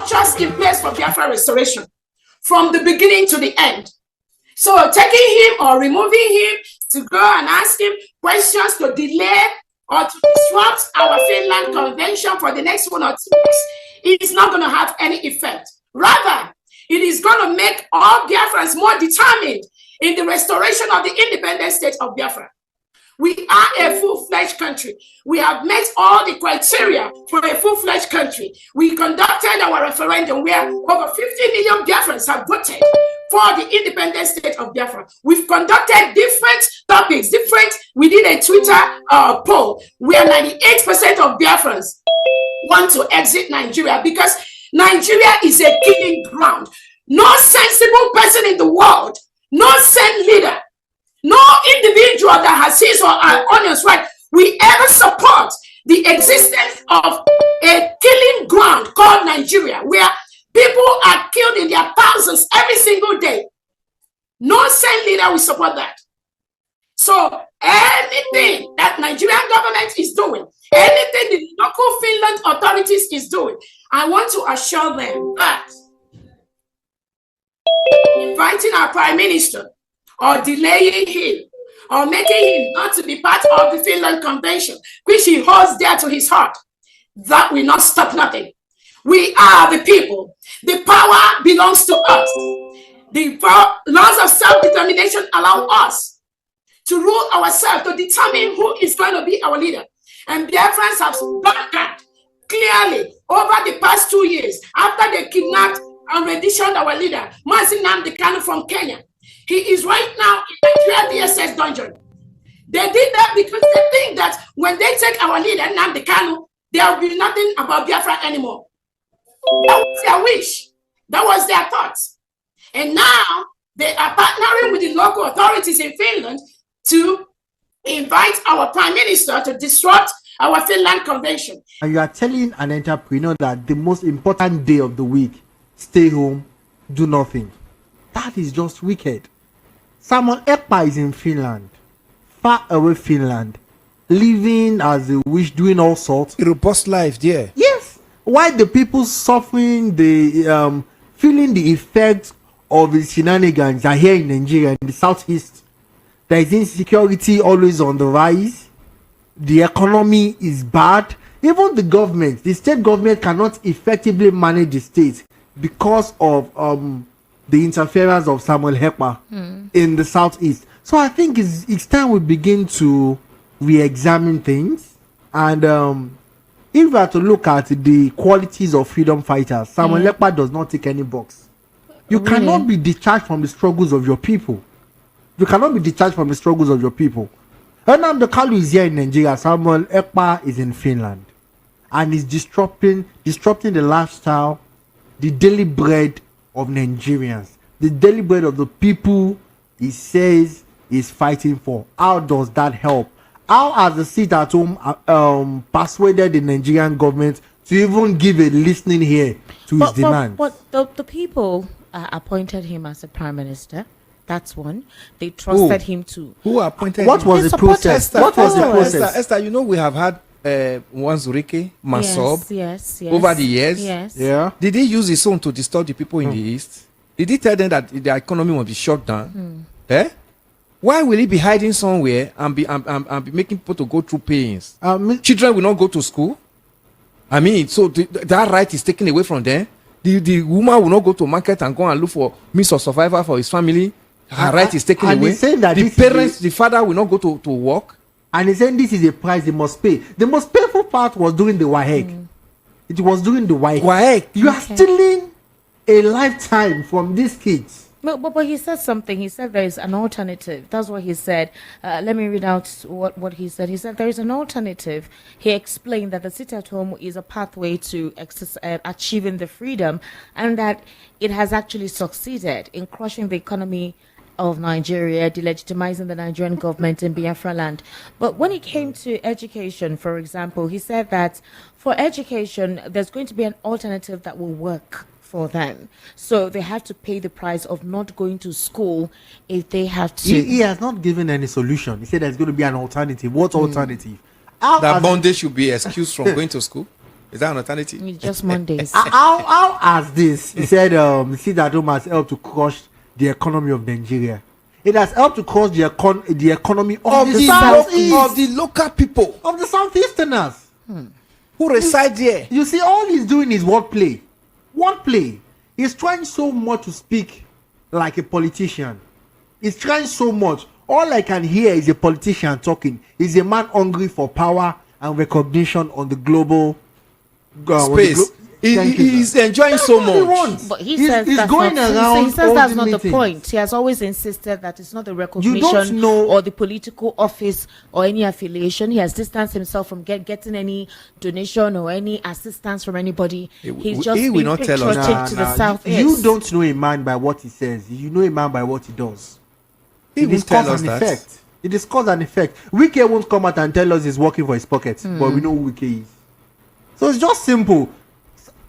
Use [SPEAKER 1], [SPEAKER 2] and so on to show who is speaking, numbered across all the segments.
[SPEAKER 1] structures in place for Biafra restoration from the beginning to the end. So taking him or removing him to go and ask him questions to delay or to disrupt our Finland convention for the next 1 or 2 weeks, it is not going to have any effect. Rather, it is going to make all Biafrans more determined in the restoration of the independent state of Biafra. We are a full-fledged country. We have met all the criteria for a full-fledged country. We conducted our referendum where over 50 million Biafrans have voted for the independent state of Biafra. We've conducted different topics, we did a Twitter poll where 98% of Biafrans want to exit Nigeria because Nigeria is a killing ground. No sensible person in the world, no sane leader, no individual that has his or her honest right will ever support the existence of a killing ground called Nigeria, where people are killed in their thousands every single day. No sane leader will support that. So anything that Nigerian government is doing, anything the local Finland authorities is doing, I want to assure them that inviting our prime minister or delaying him or making him not to be part of the Finland convention, which he holds dear to his heart, that will not stop nothing. We are the people. The power belongs to us. The laws of self-determination allow us to rule ourselves, to determine who is going to be our leader. And Biafrans have done that clearly over the past 2 years after they kidnapped and renditioned our leader, Nnamdi Kanu from Kenya. He is right now in Nigeria DSS dungeon. They did that because they think that when they take our leader, Nnamdi Kanu, there will be nothing about Biafra anymore. That was their wish. That was their thoughts. And now they are partnering with the local authorities in Finland to invite our prime minister to disrupt our Finland convention.
[SPEAKER 2] And you are telling an entrepreneur that the most important day of the week, stay home, do nothing. That is just wicked. Samuel Ekpa is in Finland, far away Finland, living as they wish, doing all sorts.
[SPEAKER 3] A robust life there.
[SPEAKER 2] Yes. Why the people suffering, the feeling the effects of the shenanigans are here in Nigeria, in the southeast. There is insecurity always on the rise. The economy is bad. Even the government, the state government cannot effectively manage the state because of the interference of Samuel Ekpa in the southeast. So I think it's time we begin to re-examine things. And if we are to look at the qualities of freedom fighters, Samuel Ekpa does not tick any box. You cannot be discharged from the struggles of your people. You cannot be discharged from the struggles of your people. Nnamdi Kanu is here in Nigeria. Samuel Ekpa is in Finland. And is disrupting the lifestyle, the daily bread of Nigerians, the daily bread of the people he says is fighting for. How does that help? How has the seat at home persuaded the Nigerian government to even give a listening ear to his demands?
[SPEAKER 4] But the people appointed him as a prime minister. That's one. They trusted him to.
[SPEAKER 3] Who appointed
[SPEAKER 2] What
[SPEAKER 3] him?
[SPEAKER 2] was the process? What was the process?
[SPEAKER 3] Esther, you know we have had Wanzurike, Masob
[SPEAKER 4] yes.
[SPEAKER 3] over the years.
[SPEAKER 4] Yes.
[SPEAKER 2] Yeah.
[SPEAKER 3] Did he use his own to disturb the people in the east? Did he tell them that the economy will be shut down? Why will he be hiding somewhere and be making people to go through pains? Children will not go to school. I mean, so that right is taken away from them. The woman will not go to market and go and look for means of survival for his family. Her right is taken away. The parents, the father will not go to work.
[SPEAKER 2] And he's saying this is a price they must pay. The most painful part was during the WAEC. It was during the WAEC. You are stealing a lifetime from these kids.
[SPEAKER 4] But he said something. He said there is an alternative. That's what he said. Let me read out what he said. He said there is an alternative. He explained that the sit at home is a pathway to achieving the freedom, and that it has actually succeeded in crushing the economy of Nigeria, delegitimizing the Nigerian government in Biafra land. But when it came to education, for example, he said that for education, there's going to be an alternative that will work for them. So they have to pay the price of not going to school if they have to.
[SPEAKER 2] He has not given any solution. He said there's going to be an alternative. What alternative?
[SPEAKER 3] That bondage should be excused from going to school. Is that an alternative?
[SPEAKER 4] It's just Mondays.
[SPEAKER 2] How has this? He said, sit at home has helped to crush the economy of Nigeria. It has helped to crush the economy of the southeast,
[SPEAKER 3] of the local people
[SPEAKER 2] of the southeasterners
[SPEAKER 3] who reside there.
[SPEAKER 2] You see, all he's doing is wordplay. Wordplay. He's trying so much to speak like a politician. He's trying so much. All I can hear is a politician talking. He's a man hungry for power and recognition on the global
[SPEAKER 3] space. He's enjoying so much.
[SPEAKER 4] But he says that's
[SPEAKER 2] going around.
[SPEAKER 4] He says that's not the point. He has always insisted that it's not the recognition or the political office or any affiliation. He has distanced himself from getting any donation or any assistance from anybody. He's just been patriotic to the southeast.
[SPEAKER 2] You don't know a man by what he says. You know a man by what he does.
[SPEAKER 3] It is cause and effect.
[SPEAKER 2] It is cause and effect. Wike won't come out and tell us he's working for his pockets, but we know who Wike is. So it's just simple.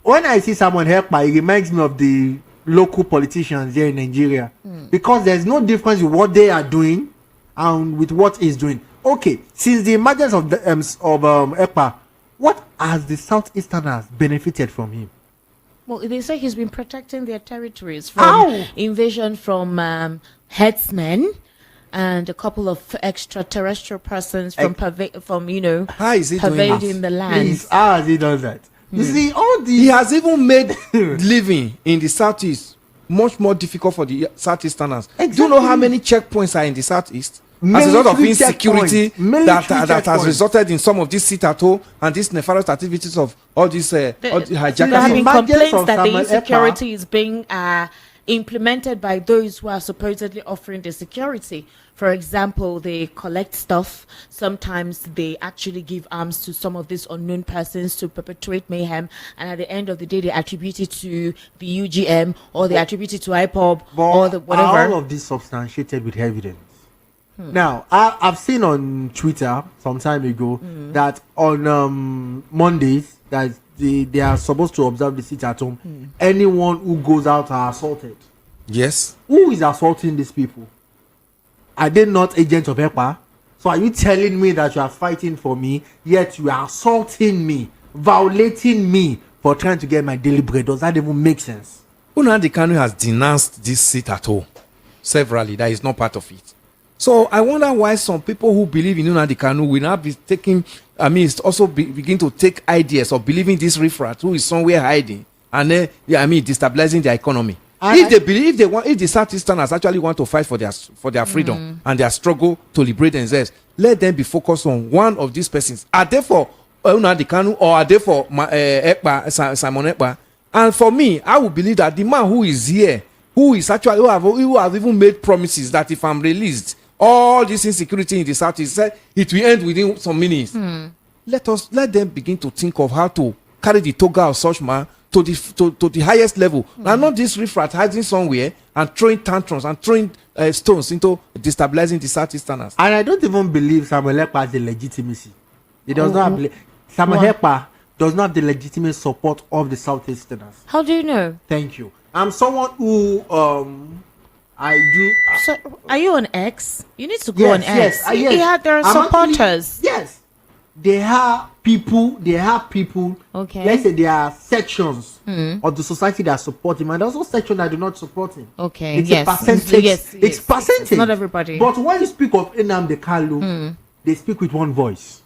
[SPEAKER 2] When I see someone Ekpa, it reminds me of the local politicians here in Nigeria, because there's no difference with what they are doing and with what he's doing. Okay, since the emergence of Ekpa, what has the Southeasterners benefited from him?
[SPEAKER 4] Well, they say he's been protecting their territories from invasion from herdsmen and a couple of extraterrestrial persons from
[SPEAKER 3] how is he
[SPEAKER 4] pervading the land.
[SPEAKER 2] How has he done that? You see, all these...
[SPEAKER 3] He has even made living in the southeast much more difficult for the southeasterners. Exactly. Do you know how many checkpoints are in the southeast? As a result of insecurity that has resulted in some of these sit-at-home and these nefarious activities of all these hijackers.
[SPEAKER 4] There have been complaints that the insecurity is being implemented by those who are supposedly offering the security. For example, they collect stuff. Sometimes they actually give arms to some of these unknown persons to perpetuate mayhem, and at the end of the day, they attribute it to the UGM or they attribute it to IPOB or the whatever.
[SPEAKER 2] All of this substantiated with evidence. Now, I've seen on Twitter some time ago that on Mondays that they are supposed to observe the sit-at-home. Anyone who goes out are assaulted.
[SPEAKER 3] Yes.
[SPEAKER 2] Who is assaulting these people? Are they not agents of Ekpa? So are you telling me that you are fighting for me, yet you are assaulting me, violating me for trying to get my daily bread? Does that even make sense?
[SPEAKER 3] Nnamdi Kanu has denounced this sit-at-home severally. That is not part of it. So I wonder why some people who believe in Nnamdi Kanu will not be taking, begin to take ideas of believing this riffraff who is somewhere hiding and then, destabilizing their economy. If the Southeasterners actually want to fight for their freedom and their struggle to liberate themselves, let them be focused on one of these persons. Are they for Nnamdi Kanu or are they for Ekpa, Simon Ekpa? And for me, I would believe that the man who is here, who have even made promises that if I'm released, all this insecurity in the Southeast, it will end within some minutes. Let them begin to think of how to carry the toga of such man to the highest level. And not this riffraff hiding somewhere and throwing tantrums and throwing stones into destabilizing the Southeasterners.
[SPEAKER 2] And I don't even believe Samuel Ekpa has the legitimacy. He does not have Samuel Ekpa does not have the legitimate support of the Southeasterners.
[SPEAKER 4] How do you know?
[SPEAKER 2] Thank you. I'm someone who I do.
[SPEAKER 4] So, are you on X? You need to go on X.
[SPEAKER 2] Yes.
[SPEAKER 4] There are supporters.
[SPEAKER 2] Yes. There are people.
[SPEAKER 4] Okay.
[SPEAKER 2] Let's say there are sections of the society that support him, and also sections that do not support him.
[SPEAKER 4] Okay.
[SPEAKER 2] It's a percentage. It's percentage.
[SPEAKER 4] It's not everybody.
[SPEAKER 2] But when you speak of Nnamdi Kanu, they speak with one voice.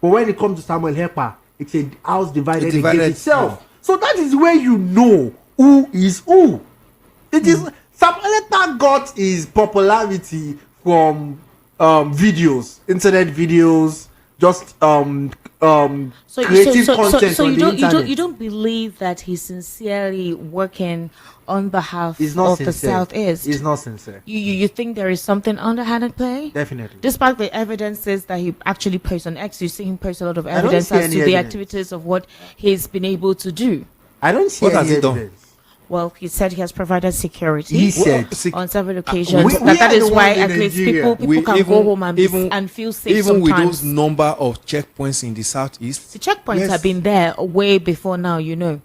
[SPEAKER 2] But when it comes to Samuel Ekpa, it's a house divided against itself. So that is where you know who is who. It is Samuel Ekpa got his popularity from videos, internet videos, just creative content on the internet.
[SPEAKER 4] You don't believe that he's sincerely working on behalf of
[SPEAKER 2] sincere.
[SPEAKER 4] the Southeast?
[SPEAKER 2] He's not sincere.
[SPEAKER 4] You think there is something underhand at play?
[SPEAKER 2] Definitely.
[SPEAKER 4] Despite the evidences that he actually posts on X, you see him post a lot of evidence as to the activities of what he's been able to do.
[SPEAKER 2] I don't see any evidence.
[SPEAKER 4] Well, he said he has provided security.
[SPEAKER 2] He said
[SPEAKER 4] on several occasions. That is why at least people can go home and feel safe
[SPEAKER 3] even
[SPEAKER 4] sometimes.
[SPEAKER 3] With those number of checkpoints in the Southeast.
[SPEAKER 4] The checkpoints have been there way before now, you know.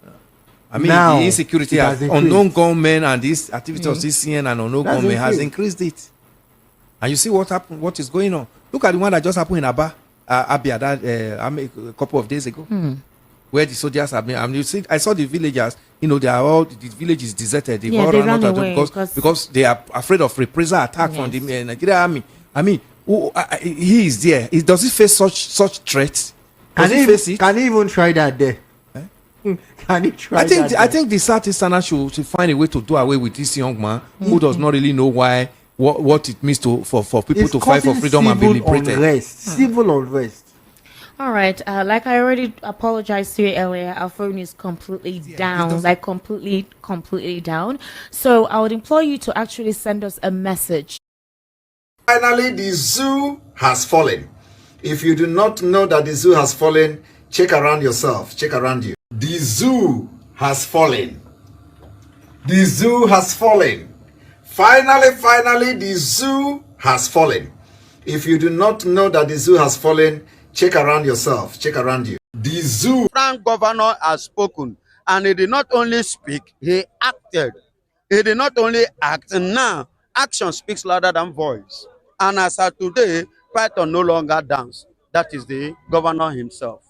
[SPEAKER 3] I mean, the insecurity has unknown gunmen and this activity of CCN and unknown gunmen has increased it. And you see what happened, what is going on. Look at the one that just happened in Abia a couple of days ago. where the soldiers have been. I mean, you see, I saw the villagers. You know, they are all the village is deserted. They've all
[SPEAKER 4] they
[SPEAKER 3] run
[SPEAKER 4] ran
[SPEAKER 3] out
[SPEAKER 4] away
[SPEAKER 3] because they are afraid of reprisal attack from the Nigerian army. I mean, he is there. Does he face such threats? Does he face it?
[SPEAKER 2] Can he even try that there? Can he try
[SPEAKER 3] I think the Southeasterners should find a way to do away with this young man who does not really know what it means for people to fight for freedom and be liberated.
[SPEAKER 2] Civil unrest.
[SPEAKER 4] All right. Like I already apologized to you earlier, our phone is completely down, like completely down. So I would implore you to actually send us a message.
[SPEAKER 5] Finally, the zoo has fallen. If you do not know that the zoo has fallen, check around yourself. Check around you. The zoo has fallen. The zoo has fallen. Finally, the zoo has fallen. If you do not know that the zoo has fallen, check around yourself. Check around you. The zoo.
[SPEAKER 6] Frank governor has spoken, and he did not only speak, he acted. He did not only act, and now action speaks louder than voice. And as of today, Python no longer dance. That is the governor himself.